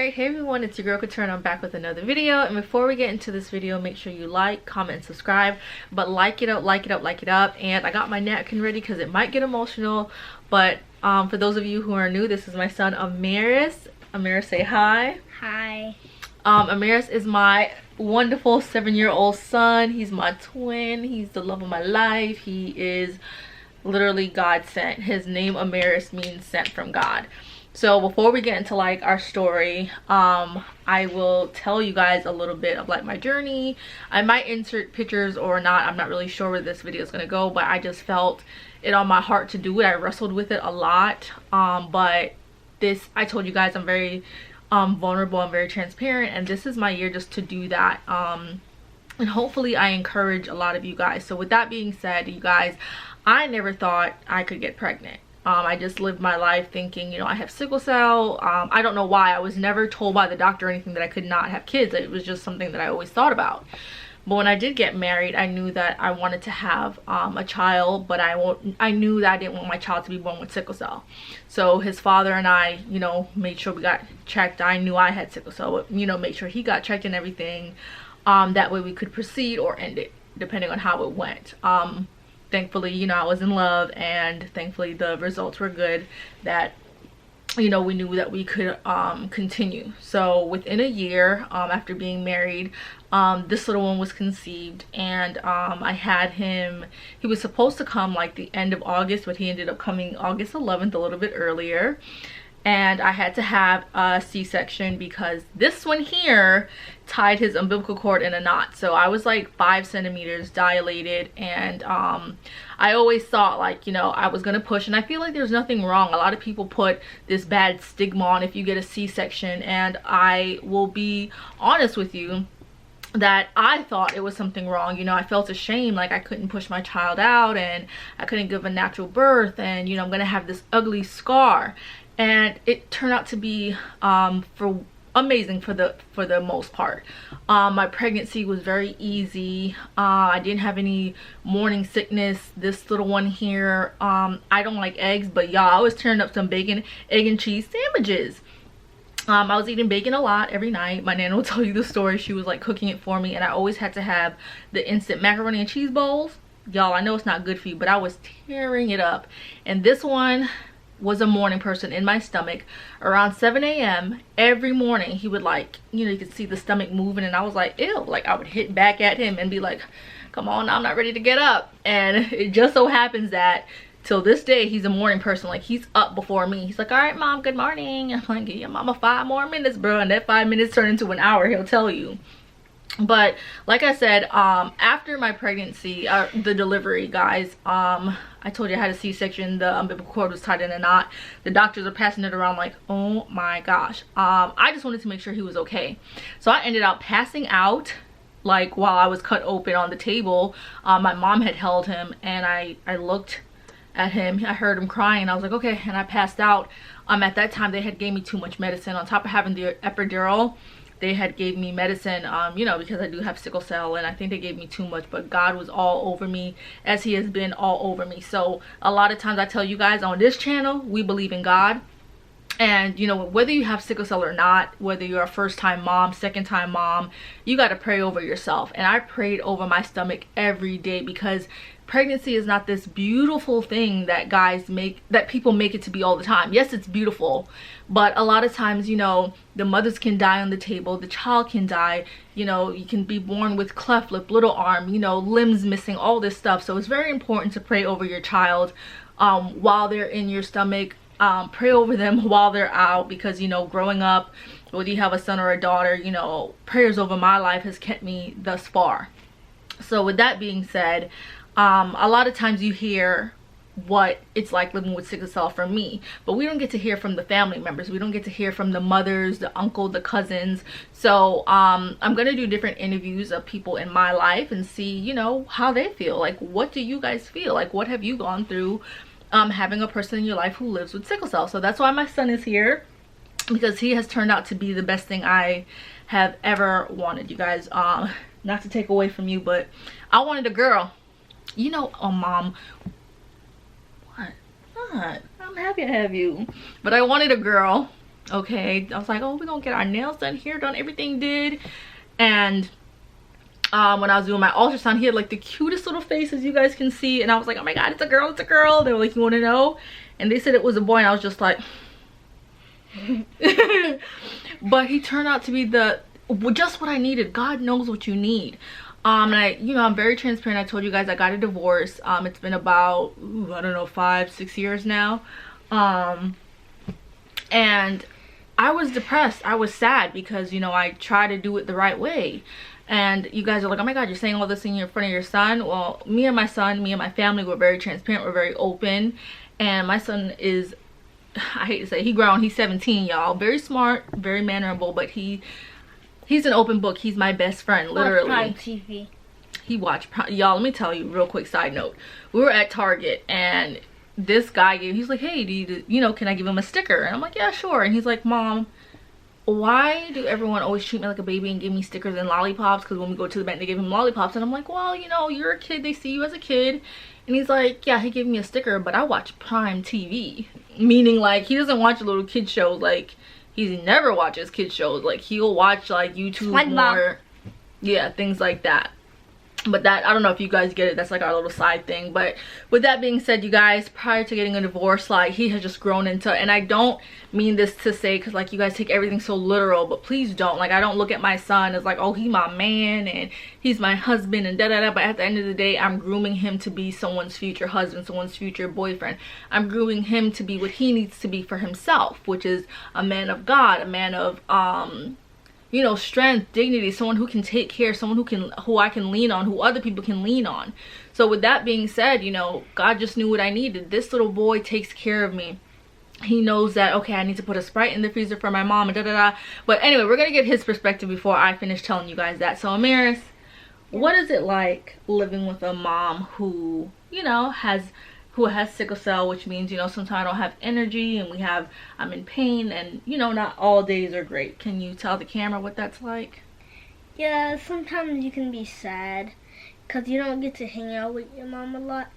Alright, hey everyone, it's your girl Keturah and I'm back with another video. And before we get into this video, make sure you like, comment, and subscribe. But like it up. And I got my napkin ready because it might get emotional. But for those of you who are new, this is my son Amaris. Amaris, say hi. Hi. Amaris is my wonderful 7-year-old son. He's my twin. He's the love of my life. He is literally God sent. His name Amaris means sent from God. So before we get into like our story, I will tell you guys a little bit of like my journey. I might insert pictures or not. I'm not really sure where this video is going to go, but I just felt it on my heart to do it. I wrestled with it a lot. But this, I told you guys, I'm very vulnerable. I'm very transparent, and this is my year just to do that. And hopefully I encourage a lot of you guys. So with that being said, you guys, I never thought I could get pregnant. I just lived my life thinking, you know, I have sickle cell. I don't know why. I was never told by the doctor or anything that I could not have kids. It was just something that I always thought about. But when I did get married, I knew that I wanted to have a child, but I knew that I didn't want my child to be born with sickle cell. So his father and I, you know, made sure we got checked. I knew I had sickle cell, but, you know, make sure he got checked and everything. That way we could proceed or end it, depending on how it went. Thankfully, you know, I was in love, and thankfully the results were good, that, you know, we knew that we could continue. So within a year after being married, this little one was conceived, and I had him. He was supposed to come like the end of August, but he ended up coming August 11th, a little bit earlier. And I had to have a C-section because this one here tied his umbilical cord in a knot. So I was like 5 centimeters dilated, and I always thought, like, you know, I was gonna push, and I feel like there's nothing wrong. A lot of people put this bad stigma on if you get a C-section, and I will be honest with you that I thought it was something wrong. You know, I felt ashamed, like I couldn't push my child out, and I couldn't give a natural birth, and, you know, I'm gonna have this ugly scar. And it turned out to be amazing for the most part. My pregnancy was very easy. I didn't have any morning sickness. This little one here, I don't like eggs, but y'all, I was tearing up some bacon, egg, and cheese sandwiches. I was eating bacon a lot every night. My nana will tell you the story. She was like cooking it for me, and I always had to have the instant macaroni and cheese bowls. Y'all, I know it's not good for you, but I was tearing it up. And this one was a morning person in my stomach. Around 7 a.m. every morning, he would, like, you know, you could see the stomach moving, and I was like, ew. Like, I would hit back at him and be like, come on, I'm not ready to get up. And it just so happens that till this day, he's a morning person. Like, he's up before me. He's like, all right, mom, good morning. I'm like, give your mama 5 more minutes, bro. And that 5 minutes turned into an hour, he'll tell you. But like I said, after my pregnancy, the delivery, guys, I told you I had a C-section. The umbilical cord was tied in a knot. The doctors are passing it around like, oh my gosh. I just wanted to make sure he was okay. So I ended up passing out, like, while I was cut open on the table. My mom had held him, and I looked at him. I heard him crying. I was like, okay, and I passed out. At that time, they had gave me too much medicine. On top of having the epidural, they had gave me medicine, you know, because I do have sickle cell, and I think they gave me too much. But God was all over me, as he has been all over me. So a lot of times I tell you guys on this channel, we believe in God. And, you know, whether you have sickle cell or not, whether you're a first-time mom, second-time mom, you got to pray over yourself. And I prayed over my stomach every day, because pregnancy is not this beautiful thing that people make it to be all the time. Yes, it's beautiful, but a lot of times, you know, the mothers can die on the table, the child can die, you know, you can be born with cleft lip, little arm, you know, limbs missing, all this stuff. So it's very important to pray over your child while they're in your stomach. Pray over them while they're out, because, you know, growing up, whether you have a son or a daughter, you know, prayers over my life has kept me thus far. So with that being said, a lot of times you hear what it's like living with sickle cell from me, but we don't get to hear from the family members. We don't get to hear from the mothers, the uncle, the cousins. So I'm gonna do different interviews of people in my life and see, you know, how they feel. Like, what do you guys feel? Like, what have you gone through having a person in your life who lives with sickle cell? So that's why my son is here, because he has turned out to be the best thing I have ever wanted, you guys. Not to take away from you, but I wanted a girl. You know, mom, what? I'm happy to have you. But I wanted a girl. Okay, I was like, oh, we're gonna get our nails done, hair done, everything did. And when I was doing my ultrasound, he had like the cutest little face, as you guys can see, and I was like, oh my god, it's a girl, it's a girl. They were like, you want to know? And they said it was a boy, and I was just like but he turned out to be just what I needed. God knows what you need. And I'm very transparent. I told you guys I got a divorce. It's been about I don't know, 5-6 years now. And I was depressed. I was sad because I tried to do it the right way. And you guys are like, oh my god, you're saying all this in front of your son. Well, me and my family were very transparent. We're very open. And my son is, I hate to say, he's grown. He's 17, y'all. Very smart, very mannerable, but he's an open book. He's my best friend, literally. Prime TV. He watched y'all. Let me tell you real quick side note. We were at Target and this guy he's like, hey, can I give him a sticker? And I'm like, yeah, sure. And he's like, Mom, why do everyone always treat me like a baby and give me stickers and lollipops? Because when we go to the bank, they give him lollipops. And I'm like, well, you're a kid. They see you as a kid. And he's like, yeah, he gave me a sticker, but I watch Prime TV. Meaning, like, he doesn't watch little kid shows. Like, he never watches kid shows. Like, he'll watch, like, YouTube more. Yeah, things like that. But that, I don't know if you guys get it, that's like our little side thing. But with that being said, you guys, prior to getting a divorce, like, he has just grown into, and I don't mean this to say, because like you guys take everything so literal, but please don't. Like, I don't look at my son as like, oh, he's my man and he's my husband and da-da-da. But at the end of the day, I'm grooming him to be someone's future husband, someone's future boyfriend. I'm grooming him to be what he needs to be for himself, which is a man of God, a man of strength, dignity, someone who can take care, someone who I can lean on, who other people can lean on. So with that being said, God just knew what I needed. This little boy takes care of me. He knows that, okay, I need to put a Sprite in the freezer for my mom and da-da-da. But anyway, we're gonna get his perspective before I finish telling you guys that. So Amaris, what is it like living with a mom who has sickle cell, which means sometimes I don't have energy and I'm in pain, and not all days are great. Can you tell the camera what that's like? Yeah, sometimes you can be sad because you don't get to hang out with your mom a lot,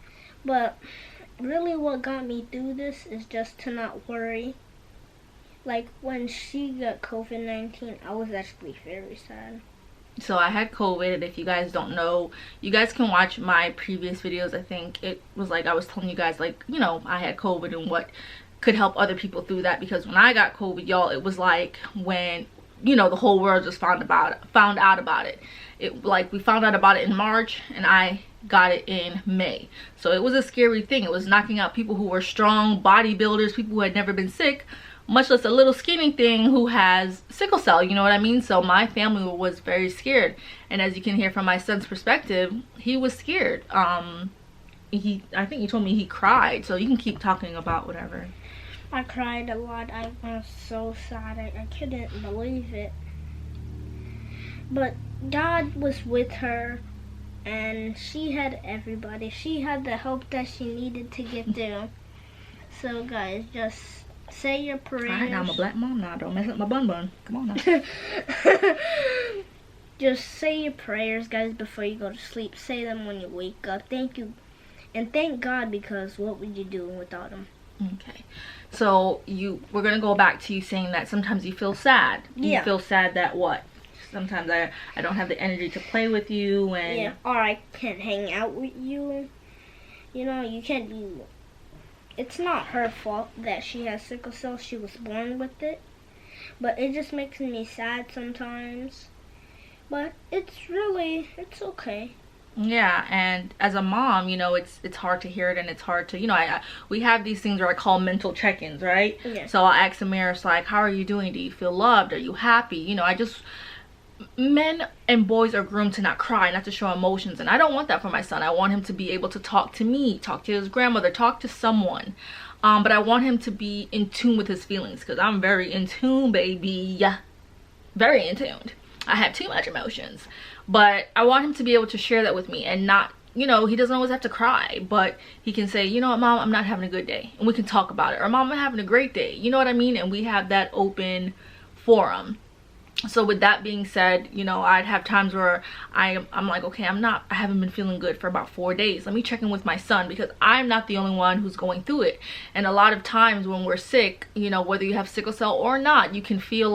but really what got me through this is just to not worry. Like, when she got COVID-19, I was actually very sad. So I had COVID, and if you guys don't know, you guys can watch my previous videos. I think it was like I was telling you guys, like, I had COVID and what could help other people through that. Because when I got COVID, y'all, it was like when the whole world just found out about it. We found out about it in March and I got it in May. So it was a scary thing. It was knocking out people who were strong bodybuilders, people who had never been sick, much less a little skinny thing who has sickle cell, you know what I mean? So my family was very scared, and as you can hear from my son's perspective, he was scared. I think you told me he cried, so you can keep talking about whatever. I cried a lot. I was so sad. I couldn't believe it. But God was with her, and she had everybody. She had the help that she needed to get through. So guys, just say your prayers. Alright, now I'm a black mom now. Don't mess up my bun. Come on now. Just say your prayers, guys, before you go to sleep. Say them when you wake up. Thank you. And thank God, because what would you do without him? Okay. So we're going to go back to you saying that sometimes you feel sad. Yeah. You feel sad that what? Sometimes I don't have the energy to play with you, and yeah, or I can't hang out with you. You can't do. It's not her fault that she has sickle cell. She was born with it. But it just makes me sad sometimes. But it's okay. Yeah, and as a mom, it's hard to hear it, and it's hard to, we have these things that I call mental check-ins, right? Yeah. So I'll ask Amaris, like, how are you doing? Do you feel loved? Are you happy? Men and boys are groomed to not cry, not to show emotions, and I don't want that for my son. I want him to be able to talk to me, talk to his grandmother, talk to someone, but I want him to be in tune with his feelings, because I'm very in tune, baby. Very in tune. I have too much emotions, but I want him to be able to share that with me, and not, he doesn't always have to cry, but he can say, Mom, I'm not having a good day, and we can talk about it. Or, Mom, I'm having a great day, you know what I mean? And we have that open forum. So with that being said, you know, I'd have times where I'm like, okay, I haven't been feeling good for about 4 days. Let me check in with my son, because I'm not the only one who's going through it. And a lot of times when we're sick, you know, whether you have sickle cell or not, you can feel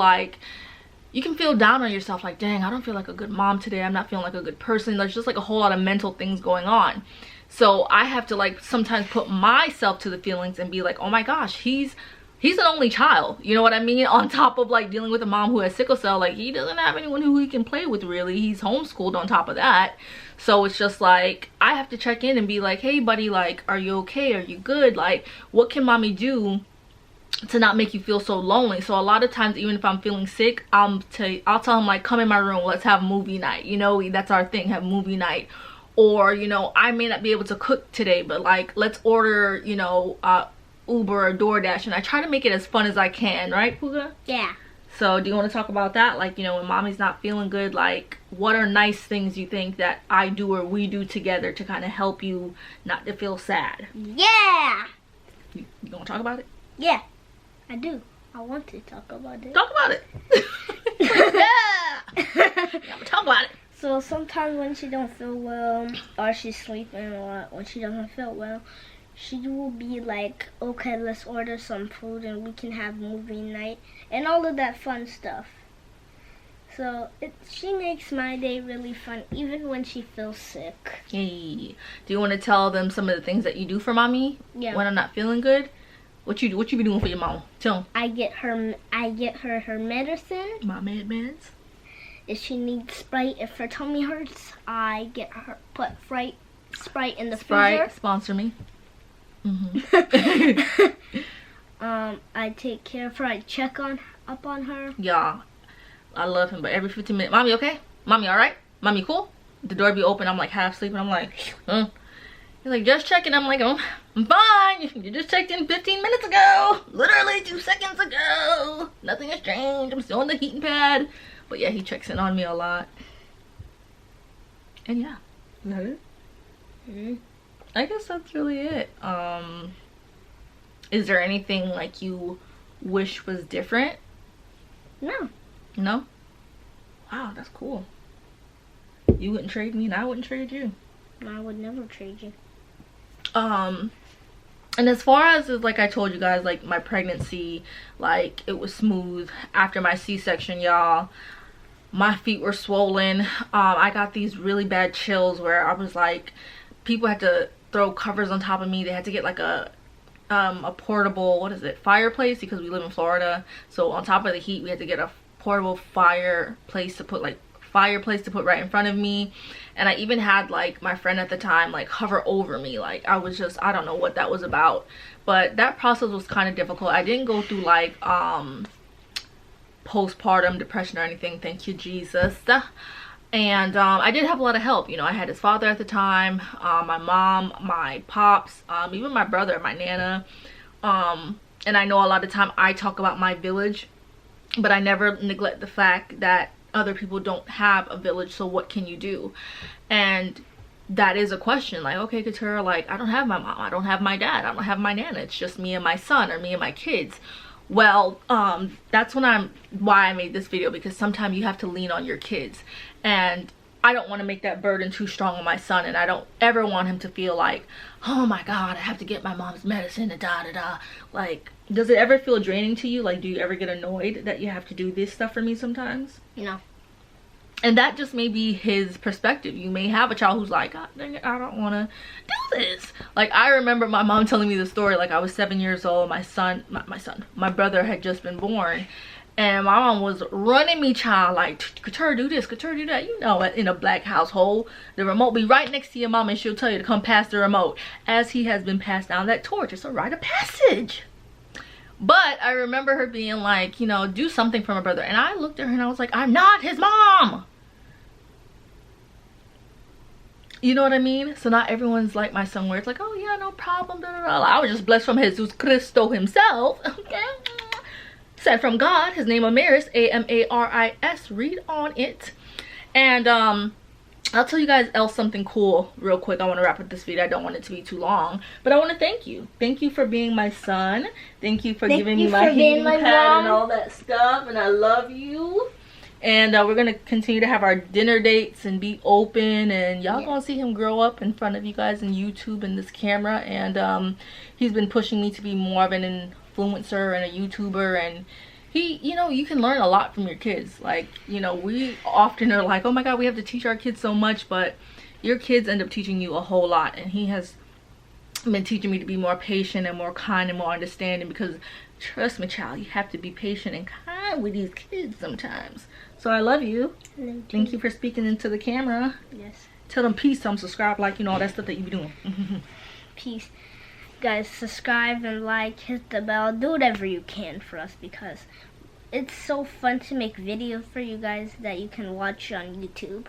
down on yourself, like, dang, I don't feel like a good mom today. I'm not feeling like a good person. There's just like a whole lot of mental things going on. So I have to like sometimes put myself to the feelings and be like, oh my gosh, he's an only child, you know what I mean? On top of like dealing with a mom who has sickle cell, like he doesn't have anyone who he can play with really. He's homeschooled on top of that. So it's just like, I have to check in and be like, hey buddy, like, are you okay? Are you good? Like, what can mommy do to not make you feel so lonely? So a lot of times, even if I'm feeling sick, I'll tell him like, come in my room, let's have movie night. You know, that's our thing, have movie night. Or, you know, I may not be able to cook today, but like, let's order, you know, Uber or DoorDash, and I try to make it as fun as I can, right, Puga? Yeah. So do you want to talk about that? Like, you know, when mommy's not feeling good, like, what are nice things you think that I do or we do together to kind of help you not to feel sad? Yeah. You want to talk about it? Yeah, I do. I want to talk about it. Talk about it. Yeah, talk about it. So sometimes when she don't feel well, or she's sleeping, or when she doesn't feel well, she will be like, okay, let's order some food and we can have movie night and all of that fun stuff. So she makes my day really fun, even when she feels sick. Hey, do you want to tell them some of the things that you do for mommy? Yeah. When I'm not feeling good? What you be doing for your mama? Tell them. I get her her medicine. My meds. If she needs Sprite, if her tummy hurts, I get her put Sprite in the freezer. Sponsor me. I take care of her. I check up on her. Yeah, I love him, but every 15 minutes, mommy okay? Mommy all right? Mommy cool? The door be open, I'm like half sleeping. I'm like, He's like, just checking. I'm like, oh, I'm fine. You just checked in 15 minutes ago. Literally 2 seconds ago. Nothing has changed. I'm still on the heating pad. But yeah, he checks in on me a lot. And yeah, is that it? Mm-hmm. I guess that's really it. Is there anything like you wish was different? No. No? Wow, that's cool. You wouldn't trade me and I wouldn't trade you. I would never trade you. And as far as like I told you guys, like my pregnancy, like it was smooth after my C-section, y'all. My feet were swollen. I got these really bad chills where I was like, people had to throw covers on top of me. They had to get like a portable, what is it, fireplace, because we live in Florida. So on top of the heat, we had to get a portable fireplace to put right in front of me. And I even had like my friend at the time like hover over me. Like I don't know what that was about, but that process was kind of difficult. I didn't go through like postpartum depression or anything, thank you Jesus. And I did have a lot of help. You know, I had his father at the time, my mom, my pops, even my brother, my nana. And I know a lot of time I talk about my village, but I never neglect the fact that other people don't have a village. So what can you do? And that is a question. Like, okay, Keturah, like I don't have my mom, I don't have my dad, I don't have my nana. It's just me and my son, or me and my kids. Well, that's why I made this video, because sometimes you have to lean on your kids, and I don't want to make that burden too strong on my son, and I don't ever want him to feel like, oh my god, I have to get my mom's medicine and da da da. Like, does it ever feel draining to you? Like, do you ever get annoyed that you have to do this stuff for me sometimes? No. And that just may be his perspective. You may have a child who's like, God dang it, I don't want to do this. Like, I remember my mom telling me the story. Like, I was 7 years old. My brother had just been born. And my mom was running me, child, like, Keturah, do this, Keturah, do that. You know, in a black household, the remote be right next to your mom, and she'll tell you to come pass the remote. As he has been passed down that torch. It's a rite of passage. But I remember her being like, you know, do something for my brother. And I looked at her and I was like, I'm not his mom. You know what I mean? So not everyone's like my son, where it's like, oh yeah, no problem, da, da, da. I was just blessed from Jesus Christo himself. Okay, sent from God. His name Amaris, A-M-A-R-I-S. Read on it. And I'll tell you guys else something cool real quick. I want to wrap up this video. I don't want it to be too long, but I want to thank you. Thank you for being my son. Thank you for giving me my heating pad and all that stuff. And I love you. And we're gonna continue to have our dinner dates and be open, and y'all gonna see him grow up in front of you guys in YouTube and this camera. And he's been pushing me to be more of an influencer and a YouTuber, and he, you know, you can learn a lot from your kids. Like, you know, we often are like, oh my god, we have to teach our kids so much, but your kids end up teaching you a whole lot. And he has been teaching me to be more patient and more kind and more understanding, because trust me, child, you have to be patient and kind with these kids sometimes. So I love you. Thank you for speaking into the camera. Yes. Tell them peace, tell them subscribe, like, you know, all that stuff that you be doing. Peace. Guys, subscribe and like, hit the bell, do whatever you can for us, because it's so fun to make videos for you guys that you can watch on YouTube.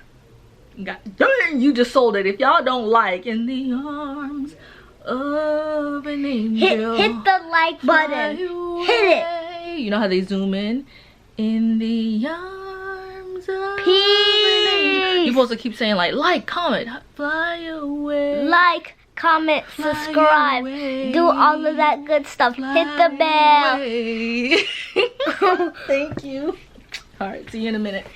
Dang, you just sold it. If y'all don't like In the Arms of an Angel, hit the like button. Hit it. You know how they zoom in the arms of Peace. an angel. You're supposed to keep saying like, comment, fly away. Like, comment, fly subscribe, away, do all of that good stuff. fly Hit the bell. Thank you. All right, see you in a minute.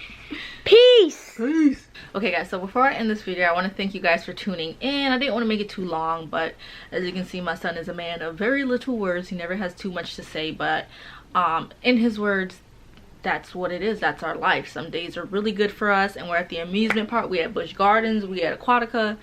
Peace. Peace. Okay guys, so before I end this video, I want to thank you guys for tuning in. I didn't want to make it too long, but as you can see, my son is a man of very little words. He never has too much to say, but in his words, that's what it is. That's our life. Some days are really good for us and we're at the amusement park. We at Busch Gardens, we at Aquatica,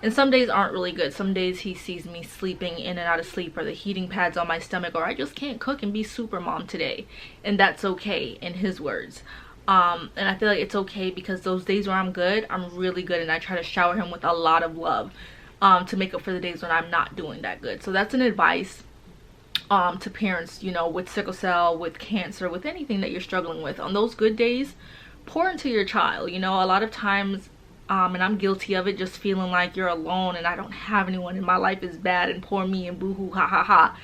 and some days aren't really good. Some days he sees me sleeping in and out of sleep, or the heating pads on my stomach, or I just can't cook and be super mom today, and that's okay in his words. And I feel like it's okay, because those days where I'm good, I'm really good, and I try to shower him with a lot of love to make up for the days when I'm not doing that good. So that's an advice to parents, you know, with sickle cell, with cancer, with anything that you're struggling with. On those good days, pour into your child. You know, a lot of times, and I'm guilty of it, just feeling like you're alone and I don't have anyone and my life is bad and poor me and boo-hoo, ha ha ha.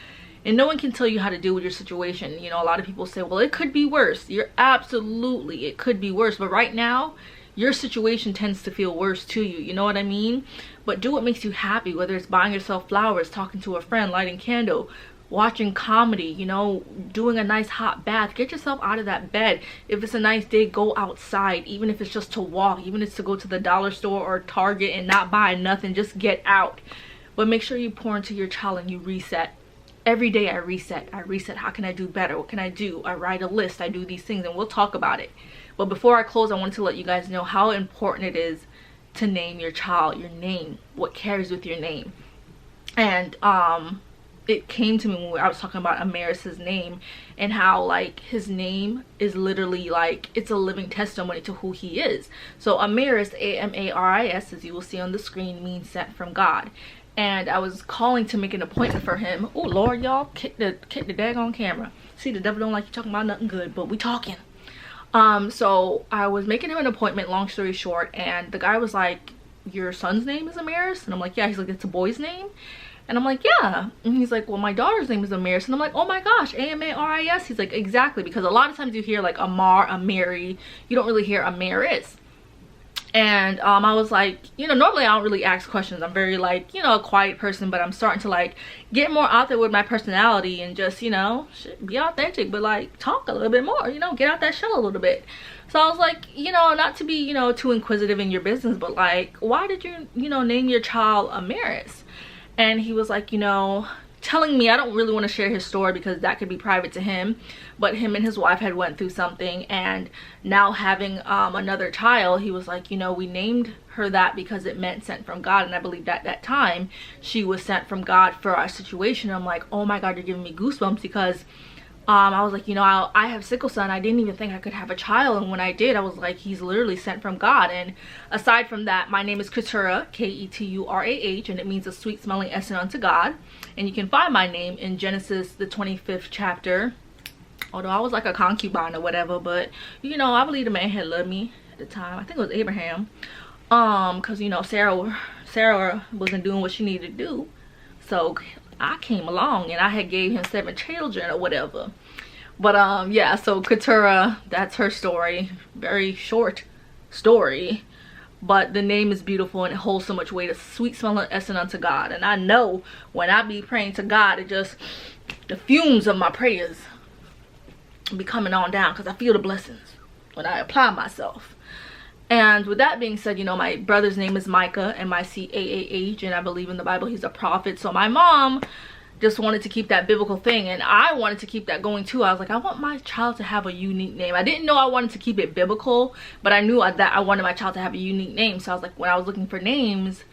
And no one can tell you how to deal with your situation. You know, a lot of people say, well, it could be worse. You're absolutely, it could be worse. But right now, your situation tends to feel worse to you. You know what I mean? But do what makes you happy, whether it's buying yourself flowers, talking to a friend, lighting candle, watching comedy, you know, doing a nice hot bath. Get yourself out of that bed. If it's a nice day, go outside, even if it's just to walk, even if it's to go to the dollar store or Target and not buy nothing, just get out. But make sure you pour into your child and you reset. Every day I reset. How can I do better? What can I do? I write a list. I do these things, and we'll talk about it. But before I close, I wanted to let you guys know how important it is to name your child, your name, what carries with your name. And it came to me when I was talking about Amaris's name, and how like his name is literally like, it's a living testimony to who he is. So Amaris, A-M-A-R-I-S, as you will see on the screen, means sent from God. And I was calling to make an appointment for him. Oh Lord, y'all, kick the daggone camera. See, the devil don't like you talking about nothing good, but we talking. So I was making him an appointment, long story short, and the guy was like, your son's name is Amaris? And I'm like, yeah. He's like, it's a boy's name? And I'm like, yeah. And he's like, well, my daughter's name is Amaris. And I'm like, oh my gosh, A-M-A-R-I-S. He's like, exactly, because a lot of times you hear like Amar, Amari, you don't really hear Amaris. And I was like, you know, normally I don't really ask questions. I'm very like, you know, a quiet person, but I'm starting to like get more out there with my personality and just, you know, be authentic, but like talk a little bit more, you know, get out that shell a little bit. So I was like, you know, not to be, you know, too inquisitive in your business, but like, why did you, you know, name your child Amaris? And he was like, you know, telling me, I don't really want to share his story because that could be private to him, but him and his wife had went through something, and now having another child, he was like, you know, we named her that because it meant sent from God, and I believe at that time she was sent from God for our situation. I'm like, oh my God, you're giving me goosebumps, because I was like, you know, I have sickle cell and I didn't even think I could have a child, and when I did, I was like, he's literally sent from God. And aside from that, my name is Keturah, K-E-T-U-R-A-H, and it means a sweet smelling essence unto God. And you can find my name in Genesis, the 25th chapter. Although I was like a concubine or whatever, but you know, I believe the man had loved me at the time. I think it was Abraham, because you know, Sarah wasn't doing what she needed to do, so I came along and I had gave him 7 children or whatever. But yeah, so Keturah, that's her story. Very short story, but the name is beautiful and it holds so much weight. A sweet smelling essence unto God. And I know when I be praying to God, it just, the fumes of my prayers be coming on down, because I feel the blessings. when I apply myself. And with that being said, you know, my brother's name is Micah, M-I-C-A-A-H, and I believe in the Bible he's a prophet. So my mom just wanted to keep that biblical thing, and I wanted to keep that going too. I was like, I want my child to have a unique name. I didn't know I wanted to keep it biblical, but I knew that I wanted my child to have a unique name. So I was like, when I was looking for names,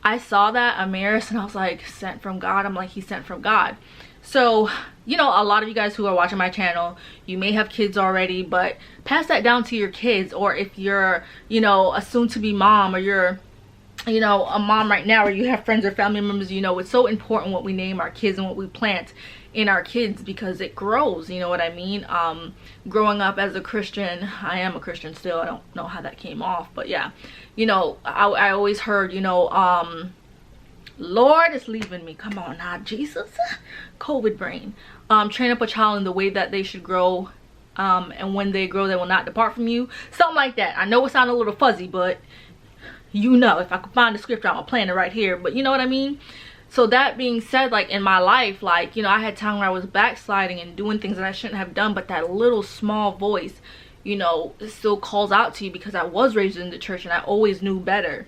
I saw that Amaris, and I was like, sent from God. I'm like, he's sent from God. So, you know, a lot of you guys who are watching my channel, you may have kids already, but pass that down to your kids. Or if you're, you know, a soon-to-be mom, or you're, you know, a mom right now, or you have friends or family members, you know, it's so important what we name our kids and what we plant in our kids, because it grows, you know what I mean? Growing up as a Christian, I am a Christian still, I don't know how that came off, but yeah, you know, I always heard, you know, Lord is leaving me, come on now, Jesus, COVID brain. Train up a child in the way that they should grow, and when they grow they will not depart from you, something like that. I know it sounds a little fuzzy, but you know, if I could find the scripture, I'm gonna plan it right here, but you know what I mean? So that being said, like in my life, like, you know, I had time where I was backsliding and doing things that I shouldn't have done, but that little small voice, you know, still calls out to you, because I was raised in the church and I always knew better.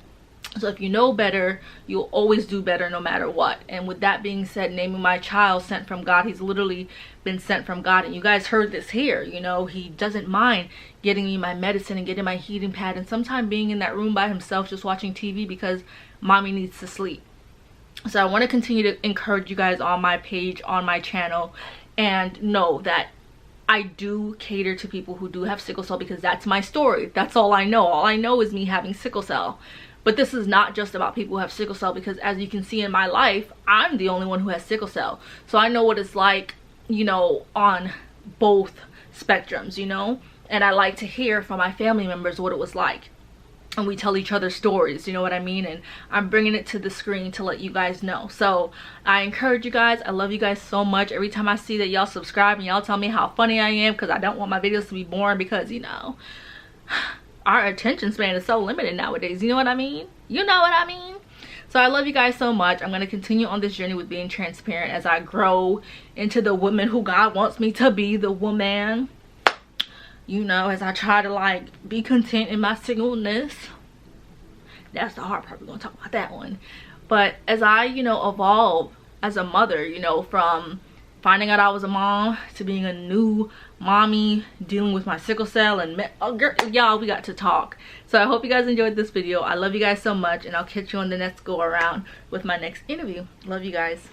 So if you know better, you'll always do better no matter what. And with that being said, naming my child sent from God, he's literally been sent from God. And you guys heard this here, you know, he doesn't mind getting me my medicine and getting my heating pad, and sometimes being in that room by himself just watching TV because mommy needs to sleep. So I want to continue to encourage you guys on my page, on my channel, and know that I do cater to people who do have sickle cell, because that's my story. That's all I know. All I know is me having sickle cell. But this is not just about people who have sickle cell, because as you can see in my life, I'm the only one who has sickle cell. So I know what it's like, you know, on both spectrums, you know, and I like to hear from my family members what it was like. And we tell each other stories, you know what I mean? And I'm bringing it to the screen to let you guys know. So I encourage you guys. I love you guys so much. Every time I see that y'all subscribe and y'all tell me how funny I am, because I don't want my videos to be boring, because, you know, our attention span is so limited nowadays, you know what I mean? You know what I mean? So I love you guys so much. I'm going to continue on this journey with being transparent as I grow into the woman who God wants me to be, the woman, you know, as I try to like be content in my singleness. That's the hard part. We're going to talk about that one. But as I, you know, evolve as a mother, you know, from finding out I was a mom to being a new mommy, dealing with my sickle cell, and y'all, we got to talk. So I hope you guys enjoyed this video. I love you guys so much, and I'll catch you on the next go around with my next interview. Love you guys.